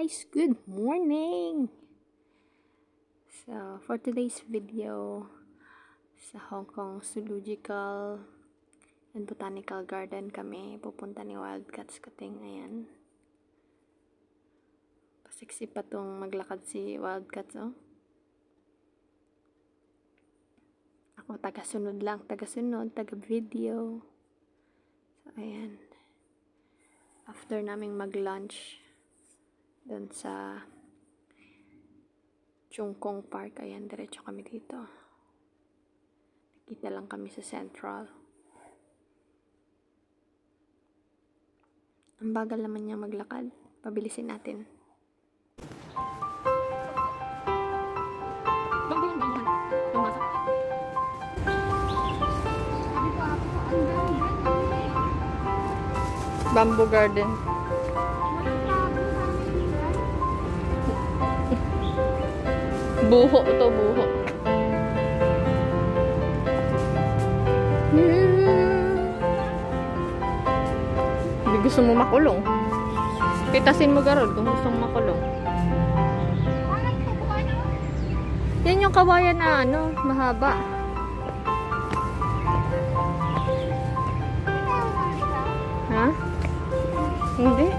guys! Good morning! So, for today's video, sa Hong Kong Zoological and Botanical Garden kami pupunta ni Wildcats Kating. Ayan. Pasiksi pa tong maglakad si Wildcats, oh. Ako taga-sunod lang, taga-video. So, ayan. After naming mag-lunch doon sa Chung Kong Park, ayan, diretso kami dito. Nakita lang kami sa Central. Ang bagal naman niya maglakad. Pabilisin natin. Bamboo Garden. Buho to, buho. Hindi gusto mo makulong. Pitasin mo garod kung gusto mo makulong. Yan yung kawayan na ano, mahaba. Ha? Hindi.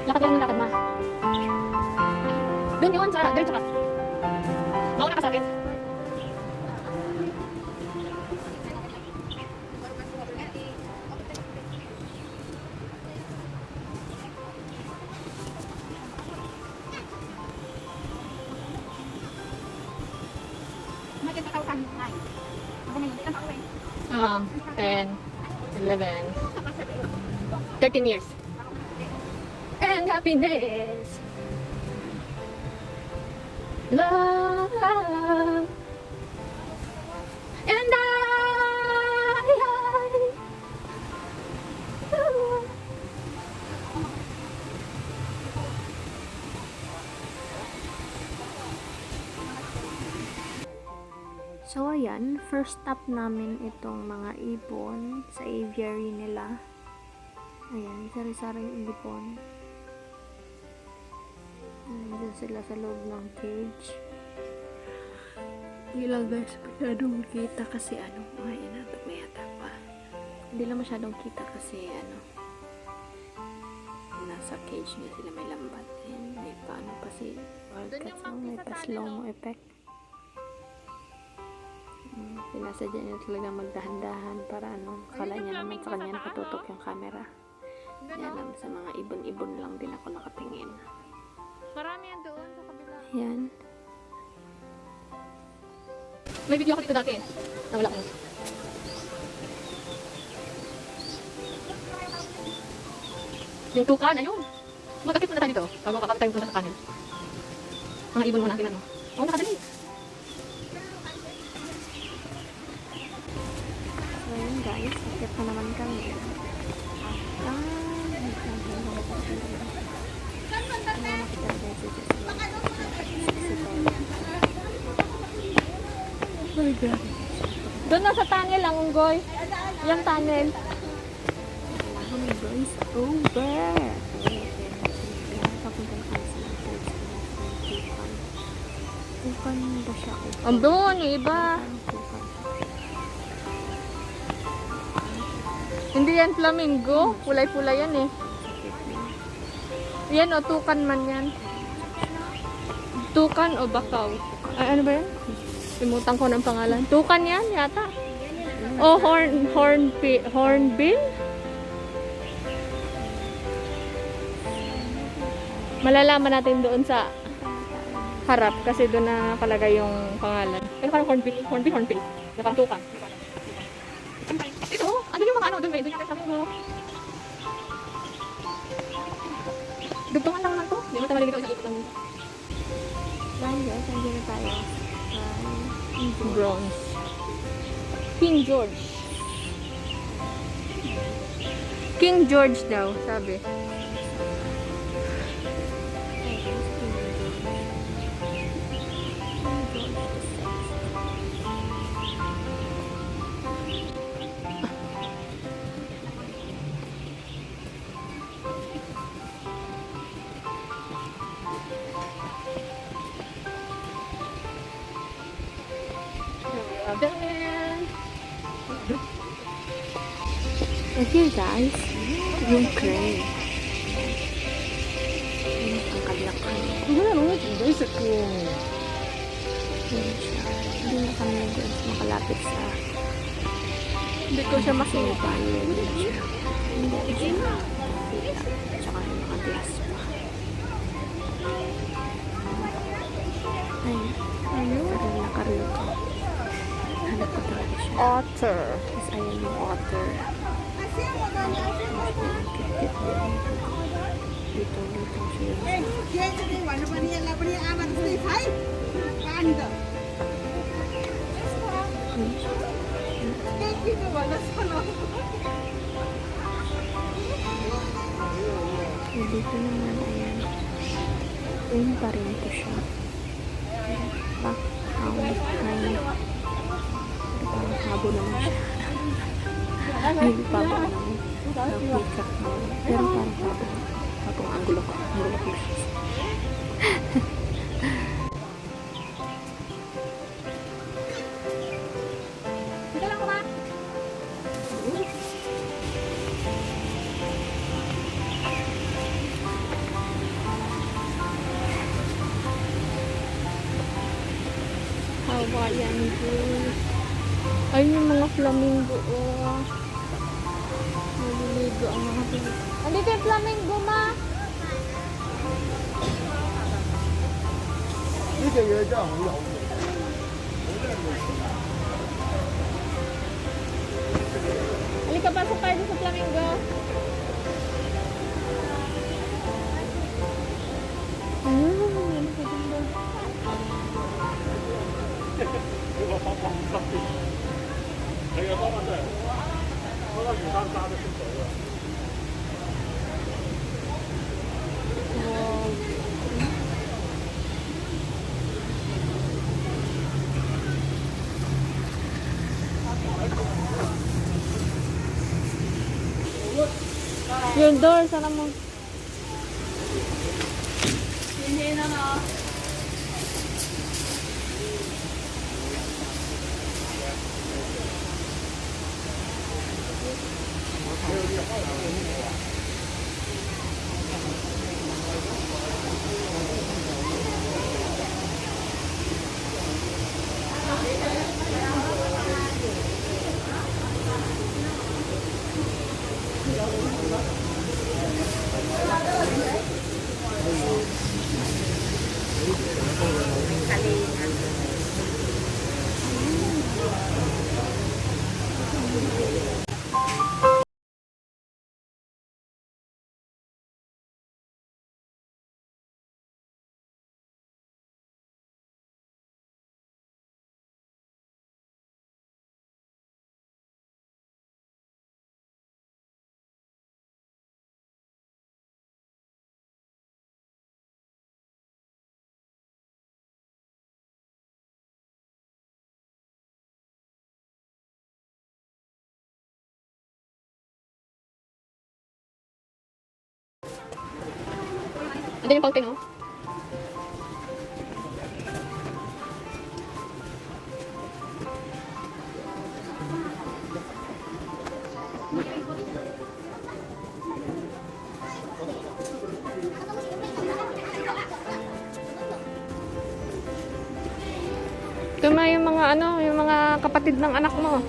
Lakad ma. Doon yun, diretso ka. Mauna ka sa akin. Ah, 10, 11, 13 years. And happiness. Love. And I. So, ayan, first stop namin itong mga ibon sa aviary nila. Ayan, sari-saring ibon. Diyan sila sa loob ng cage. Hindi lang guys, masyadong kita kasi ano, ayan na, may hatak pa. Hindi lang masyadong kita kasi ano, nasa cage niya sila, may lambat. Ayan, may paano pa si Wildcats, may pa-slow mo effect. Sinasadya niya talaga magdahan-dahan para ano, kala niya naman sa kanya nakatutok yung camera. Yan lang, sa mga ibon-ibon lang din ako nakatingin. Marami yan doon sa kabila. Yan. May video ako dito dati. Nawala ko. Yung tukan, ayun. Magkakit muna tayo dito. Bago kakapit tayo punta sa kanin. Mga ibon muna, tingnan mo. Oo, nakadali. So yun guys, akit na naman kami. Doon na sa tunnel ang unggoy. Yung tunnel. Guys, over. Papunta na kami sa tukan ba siya? Andun, yung iba. Hindi yan flamingo. Pulay-pulay yan eh. Yan o, tukan man yan. Tukan o bakaw? Ay, ano ba yan? Limutan ko ng pangalan. Tukan yan yata. O hornbill? Malalaman natin doon sa harap kasi doon na nakalagay yung pangalan. Ano parang hornbill. Parang tukan. Ito, ano yung mga ano doon? Doon yung sabi mo. Dugtungan lang naman to. Hindi mo tayo malilito sa ikot lang. Dahil guys, nandiyan na tayo. Bronze. King George. King George daw, sabi. Aben! And here guys, yung crane. Yung ang kalakhan. Yun siya. Hindi na kami doon makalapit sa Hindi ko siya makita. bayo. Yun siya. Hindi ko siya makita. Tsaka yung mga glass pa. Ayun. Ayun. Parang nakaril ko. Hanap ko talaga siya. Otter. Tapos ayun yung otter. Kit-kit din. Litong-litong siya. Yun siya. So, dito naman, ayan. Yun pa rin ito siya. Back down. Ay. Parang habo naman siya. Hindi pa ba naman. Nag-wake up naman. Pero parang habo. Habang ang gulo ko. Ang gulo ko siya. Sige lang ko ba? Hawaiian blue. Ayun yung mga flamingo, oh. Naliligo ang mga flamingo. Andito yung flamingo, ma! 呢隻嘢真係好有味。 Halika, pasok tayo sa flamingo. Ayun, maganda. Wow. Yung door, sana mo. Hindi na na. Ano yung pangting, oh? Ito na yung mga ano, yung mga kapatid ng anak mo.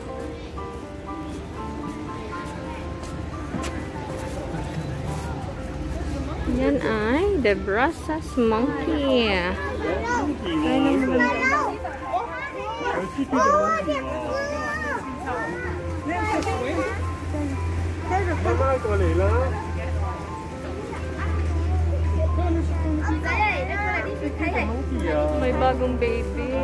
Yan ay the Brazos monkey. Ay, naman. May bagong baby.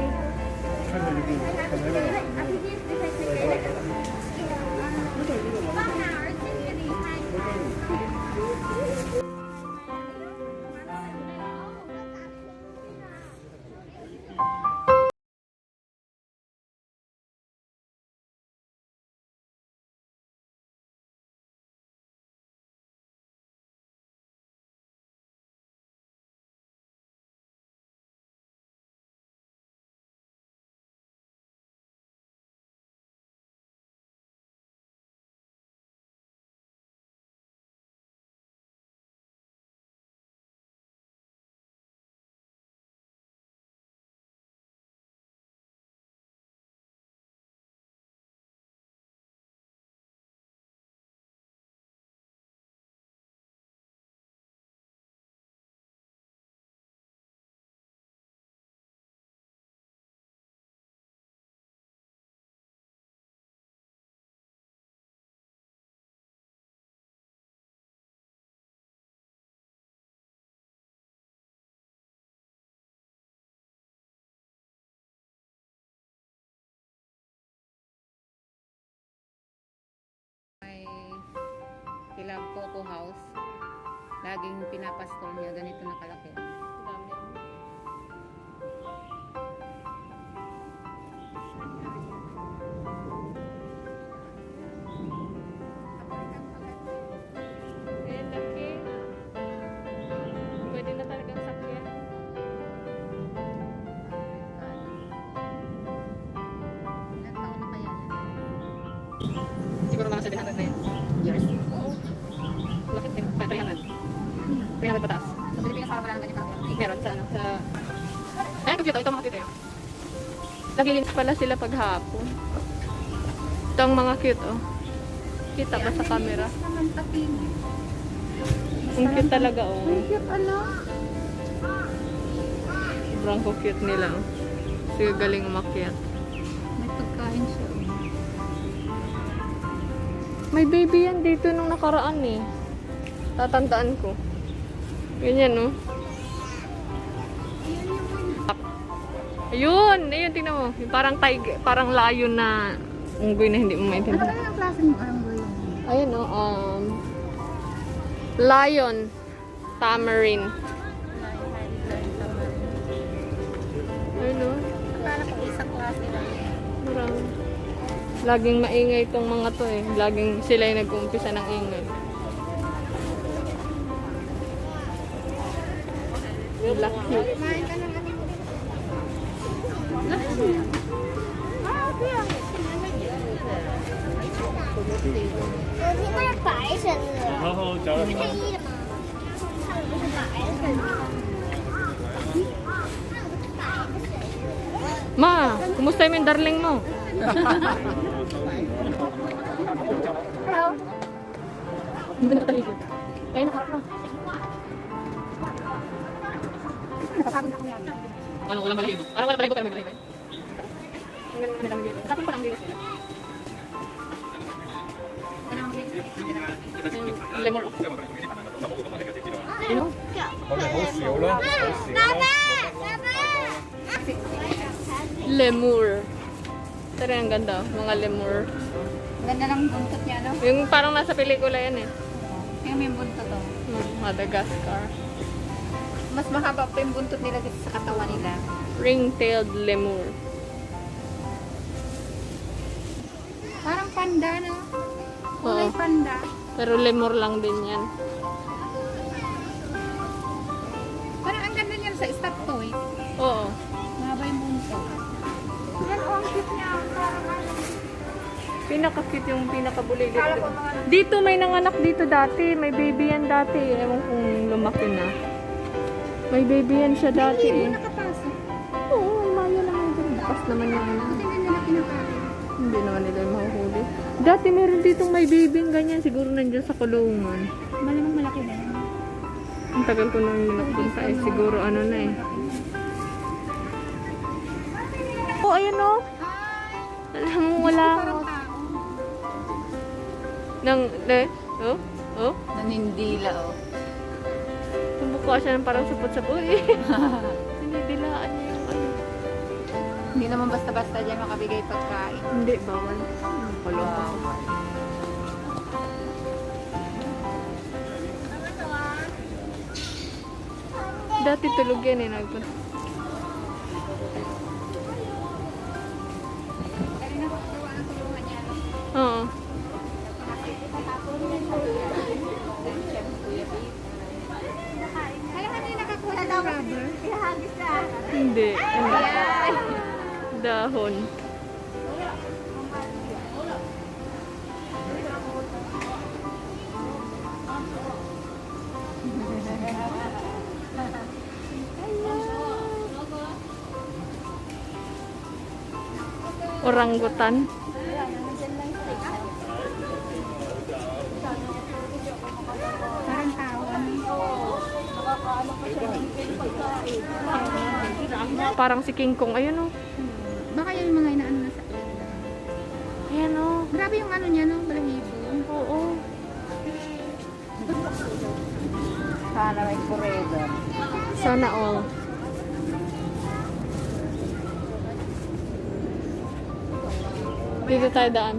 Love Coco House. Laging pinapastol niya. Ganito na kalaki. Dami. Eh, laki. Pwede na talagang sakyan. Ilan taon na kaya? Siguro mga 700 na yun. Years. Oo. Laki din. 300. 300 pataas. Sa Pilipinas parang wala naman yung kalaki. Meron sa ano, sa... Ay, cute. Ito mga cute eh. Naglilinis pala sila paghapon. Ito ang mga cute, oh. Kita ba sa camera? Naman tapin. Ang cute talaga, oh. Ang cute, ala. Sobrang cute nila, oh. Sige, galing umakyat. May pagkain siya. May baby yan dito nung nakaraan, eh. Tatandaan ko. Ganyan, no? Ayun! Ayun, tingnan mo. Yung parang tiger, parang lion na unggoy na hindi mo Ano maintindihan. kaya ang klase ng aranggoy? Ayun, no? Lion. Tamarin. Ayun, no? Akala ko isang klase lang. Marami. Laging maingay itong mga to, eh. Laging sila yung nag-uumpisa ng ingay. Lucky. Kumain ka ng ano? Ma, kumusta yung darling mo? Hindi na taligid. Kaya nakarap na. Ano, walang balahibo. Parang walang balahibo pero may balahibo. Ang ganun nilang balahibo. Tapos pa lang balahibo sila. Yung lemur. You know? Lemur. Tara, ang ganda. Mga lemur. Ganda ng buntot niya, no? Yung parang nasa pelikula yan, eh. Yung may buntot, oh. Madagascar. Mas mahaba pa yung buntot nila dito sa katawan nila. Ring-tailed lemur. Parang panda, no? Kulay Oo. panda. Pero lemur lang din yan. Parang ang ganda niya sa stop toy. Oo. Mahaba yung buntot. Yan, oh, ang cute niya. Parang ano. Pinaka-cute yung pinaka-bulilit. Dito may nanganak dito dati. May baby yan dati. Ewan kung lumaki na. May baby yan siya dati. Hindi Eh. nakapasok. Oo, may maya naman dun. Bukas naman yung ano. Buti na nila kinakain. Hindi naman nila yung mahuhuli. Dati meron ditong may baby ganyan. Siguro nandiyan sa kulungan. Malamang malaki na yan. Ang tagal ko nang nagpunta eh. Siguro ano na eh. Oh, ayun o. Alam mo, wala Parang ako. tao. Oh? Oh? Nanindila, oh. Tumukha siya ng parang sapot-sapot. Uy! Sinidilaan niya yung ano. Hindi naman basta-basta dyan makabigay pagkain. Hindi, bawal. Kulong ako. Dati tulog yan eh. Nagpunta. Kanina ko gawa ng tulungan niya. Oo. Alam mo yung nakakuha ng rubber? Hindi. Ano? Dahon. Orangutan. Parang tao, ano? Parang si King Kong. Ayun o. Baka yun yung mga inaano na sa... Ayan o. Grabe yung ano niya, no? Balahibo. Oo. Sana may forever. Sana all. Dito tayo daan.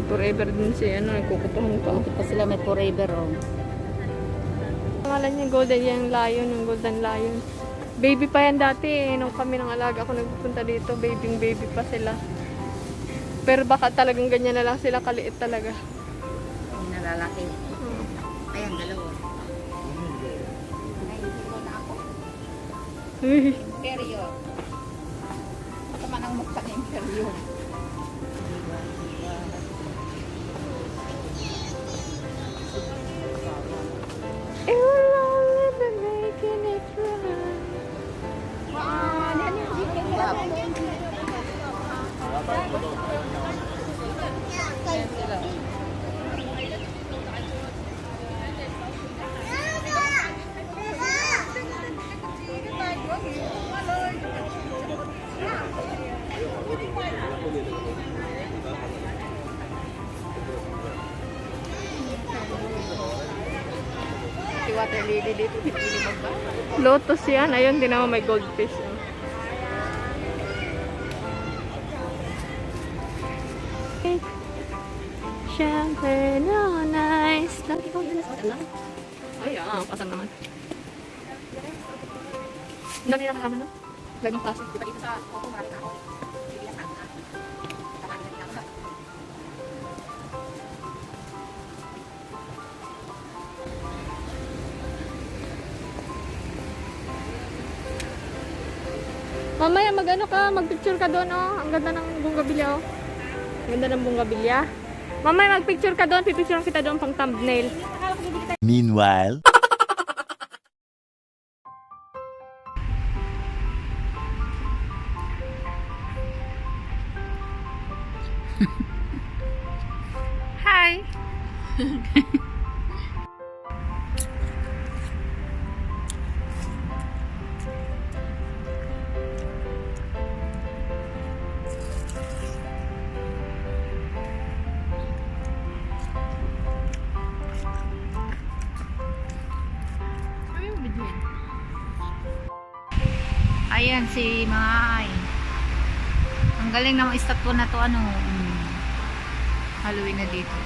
Forever din si ano, nagkukupahan pa. Ito pa sila may forever oh. Pangalan niya golden yung lion, yung golden lion. Baby pa yan dati eh. Nung kami ng alaga ako nagpupunta dito, baby pa sila. Pero baka talagang ganyan na lang sila, kaliit talaga. Yung nalalaki. Ayan, dalawa. Ay, hindi na ako. Imperial. Tama ng mukha ng Imperial. It will only be making it right. Si water lily dito, hindi magba. Lotus yan. Ayun, din naman may goldfish. Oh. Champagne, no, nice. Dami ko din sa lang. Ay, pasang naman. Dami na kasama no? Bagong plastic. Diba dito sa Coco Marta? Mamaya mag-ano ka, mag-picture ka doon, oh. Ang ganda ng bunggabilya, oh. Ang ganda ng bunggabilya. Mamaya mag-picture ka doon, pipicture kita doon pang thumbnail. Meanwhile. Hi! Ayan si Mai. Ang galing ng estatwa na to, ano, Halloween na dito.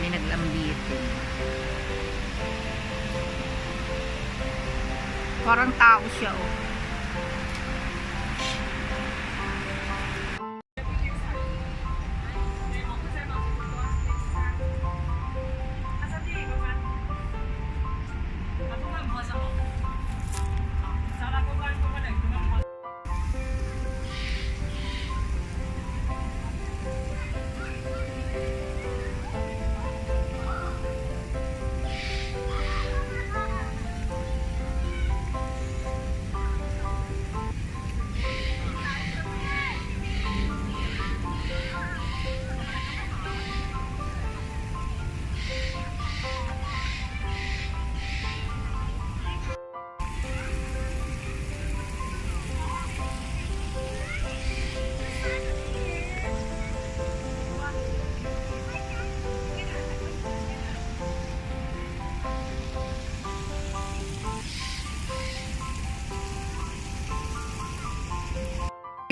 May naglambit. Parang tao siya, oh.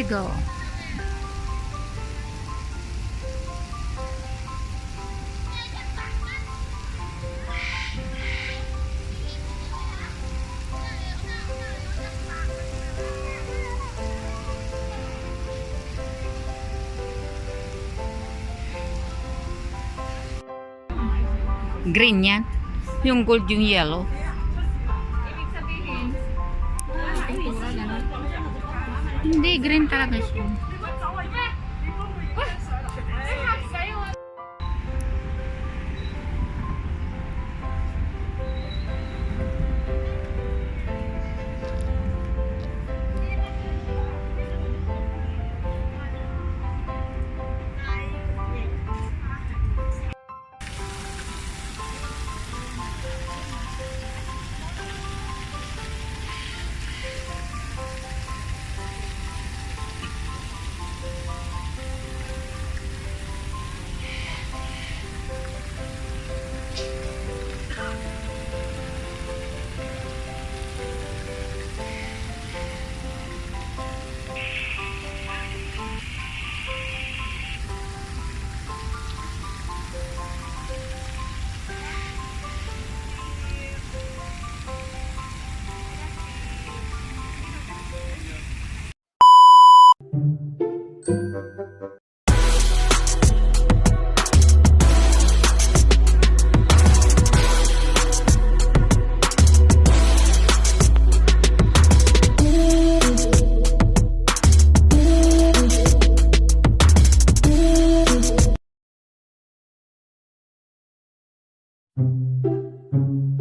Go. Green yan. Yung gold yung yellow. Hindi, green talaga siya.